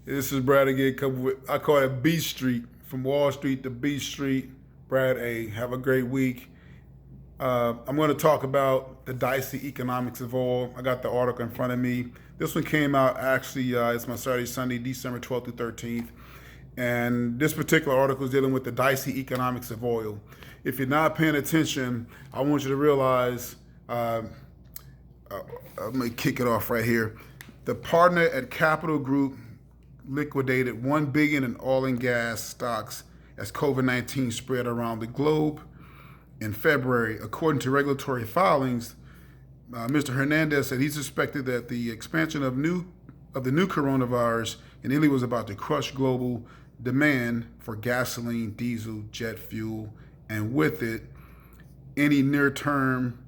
This is Brad again. I call it B Street, from Wall Street to B Street. Brad A. Have a great week. I'm going to talk about the dicey economics of oil. I got the article in front of me. This one came out actually, it's my Saturday, Sunday, December 12th through 13th. And this particular article is dealing with the dicey economics of oil. If you're not paying attention, I want you to realize, I'm going to kick it off right here. The partner at Capital Group liquidated $1 billion in oil and gas stocks as COVID-19 spread around the globe in February. According to regulatory filings, Mr. Hernandez said he suspected that the expansion of the new coronavirus in Italy was about to crush global demand for gasoline, diesel, jet fuel, and with it, any near-term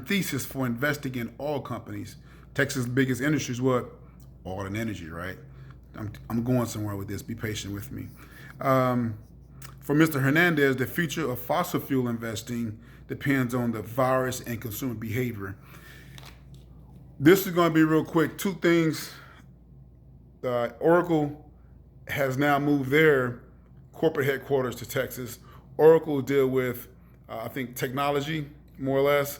thesis for investing in oil companies. Texas' biggest industry is what? Oil and energy, right? I'm going somewhere with this. Be patient with me. For Mr. Hernandez, the future of fossil fuel investing depends on the virus and consumer behavior. This is going to be real quick. Two things. Oracle has now moved their corporate headquarters to Texas. Oracle deal with, I think, technology, more or less.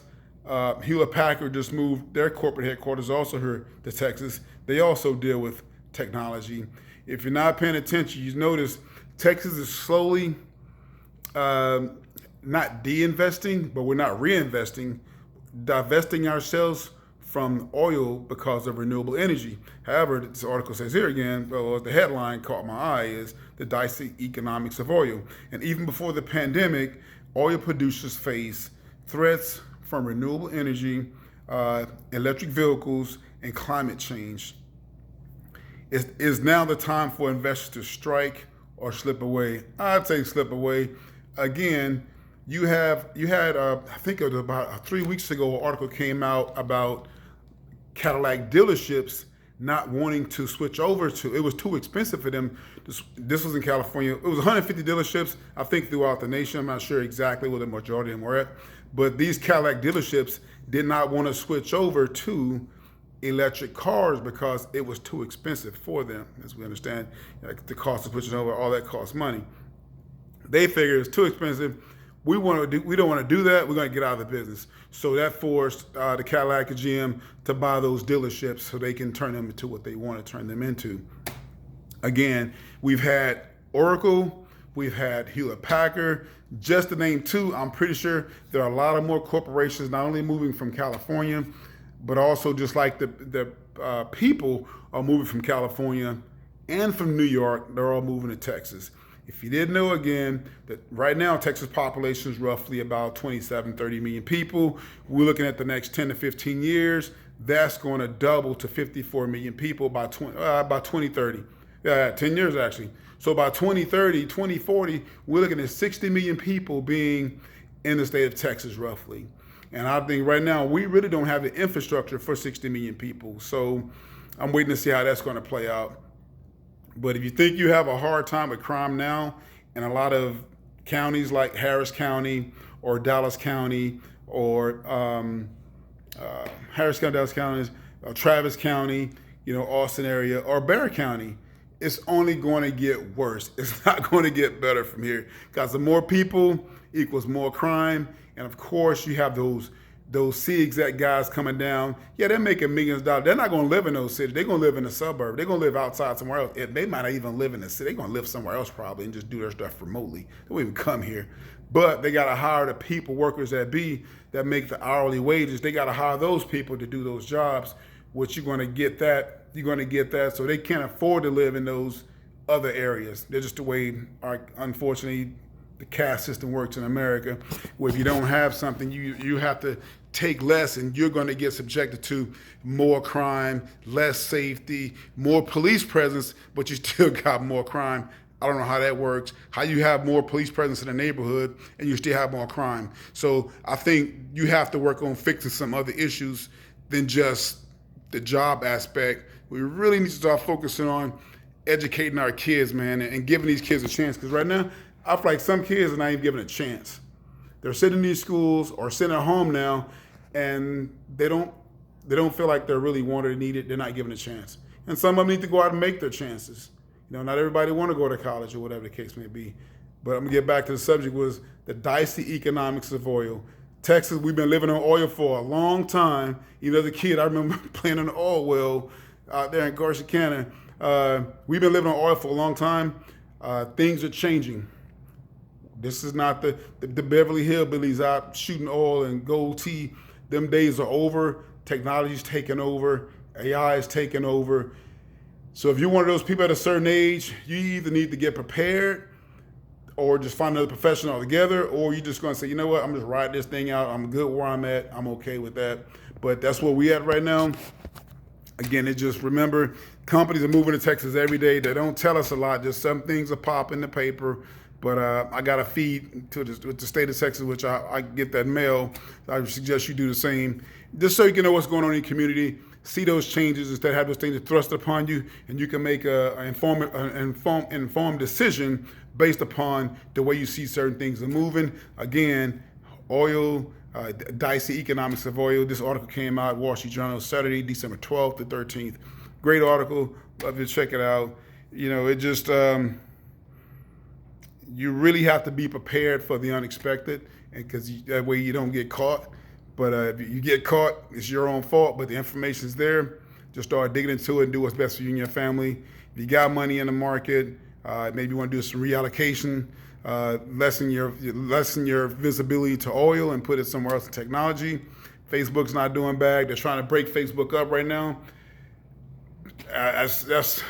Hewlett Packard just moved their corporate headquarters also here to Texas. They also deal with technology. If you're not paying attention, you notice Texas is slowly not de-investing, but we're not reinvesting, divesting ourselves from oil because of renewable energy. However, this article says here again, well, the headline caught my eye is the dicey economics of oil. And even before the pandemic, oil producers face threats from renewable energy, electric vehicles, and climate change. Is now the time for investors to strike or slip away? I'd say slip away. Again, you had, I think it was about 3 weeks ago, an article came out about Cadillac dealerships not wanting to switch over to, it was too expensive for them. This was in California. It was 150 dealerships, I think, throughout the nation. I'm not sure exactly where the majority of them were at. But these Cadillac dealerships did not want to switch over to electric cars because it was too expensive for them. As we understand, like the cost of switching over, all that costs money. They figured it's too expensive. We don't want to do that. We're going to get out of the business. So that forced the Cadillac and GM to buy those dealerships so they can turn them into what they want to turn them into. Again, we've had Oracle, we've had Hewlett Packard. Just to name two, I'm pretty sure there are a lot of more corporations not only moving from California, but also just like the people are moving from California and from New York, they're all moving to Texas. If you didn't know, again, that right now Texas population is roughly about 27, 30 million people. We're looking at the next 10 to 15 years. That's going to double to 54 million people by 2030. 10 years actually. So by 2030, 2040, we're looking at 60 million people being in the state of Texas roughly. And I think right now we really don't have the infrastructure for 60 million people. So I'm waiting to see how that's going to play out. But if you think you have a hard time with crime now, in a lot of counties like Harris County or Dallas County or Harris County, Dallas counties, Travis County, Austin area, or Barrett County, it's only going to get worse. It's not going to get better from here because the more people equals more crime. And of course, you have those C-exec guys coming down. Yeah, they're making millions of dollars. They're not going to live in those cities. They're going to live in the suburb. They're going to live outside somewhere else. They might not even live in the city. They're going to live somewhere else probably and just do their stuff remotely. They won't even come here. But they got to hire the people, workers that make the hourly wages. They got to hire those people to do those jobs, which you're going to get that. You're going to get that. So they can't afford to live in those other areas. They're just the way, unfortunately, the caste system works in America, where if you don't have something, you have to take less, and you're going to get subjected to more crime, less safety, more police presence, but you still got more crime. I don't know how that works, how you have more police presence in the neighborhood and you still have more crime. So I think you have to work on fixing some other issues than just the job aspect. We really need to start focusing on educating our kids, man, and giving these kids a chance. Because right now, I feel like some kids are not even given a chance. They're sitting in these schools or sitting at home now, and they don't feel like they're really wanted or needed. They're not given a chance. And some of them need to go out and make their chances. Not everybody want to go to college or whatever the case may be. But I'm going to get back to the subject, was the dicey economics of oil. Texas, we've been living on oil for a long time. Even as a kid, I remember playing on an oil well out there in Corsicana. We've been living on oil for a long time. Things are changing. This is not the Beverly Hillbillies out shooting oil and gold tea. Them days are over. Technology's taken over. AI is taking over. So if you're one of those people at a certain age, you either need to get prepared or just find another profession altogether, or you're just going to say, you know what, I'm just riding this thing out. I'm good where I'm at. I'm okay with that. But that's where we at right now. Again, remember, companies are moving to Texas every day. They don't tell us a lot. Just some things are popping in the paper. But I got a feed to the state of Texas, which I get that mail. I suggest you do the same, just so you can know what's going on in your community. See those changes instead of have those things thrust upon you, and you can make an informed decision based upon the way you see certain things are moving. Again, oil, dicey economics of oil. This article came out, Wall Street Journal, Saturday, December 12th to 13th. Great article. Love you to check it out. It just, you really have to be prepared for the unexpected, and because that way you don't get caught. But if you get caught, it's your own fault, but the information's there. Just start digging into it and do what's best for you and your family. If you got money in the market, maybe you want to do some reallocation, lessen your visibility to oil and put it somewhere else in technology. Facebook's not doing bad. They're trying to break Facebook up right now. That's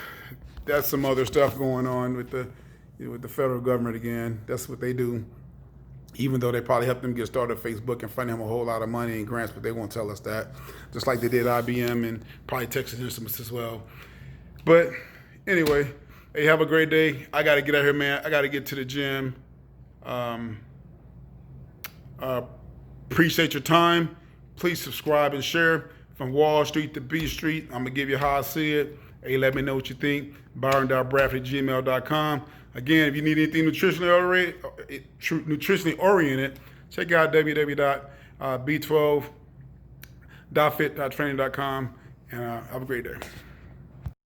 some other stuff going on with the federal government again. That's what they do. Even though they probably helped them get started on Facebook and fund them a whole lot of money and grants, but they won't tell us that. Just like they did IBM and probably Texas Instruments as well. But anyway, hey, have a great day. I got to get out here, man. I got to get to the gym. Appreciate your time. Please subscribe and share. From Wall Street to B Street, I'm going to give you how I see it. Hey, let me know what you think. Byron.Bradford@gmail.com. Again, if you need anything nutritionally oriented, check out www.b12.fit.training.com, and have a great day.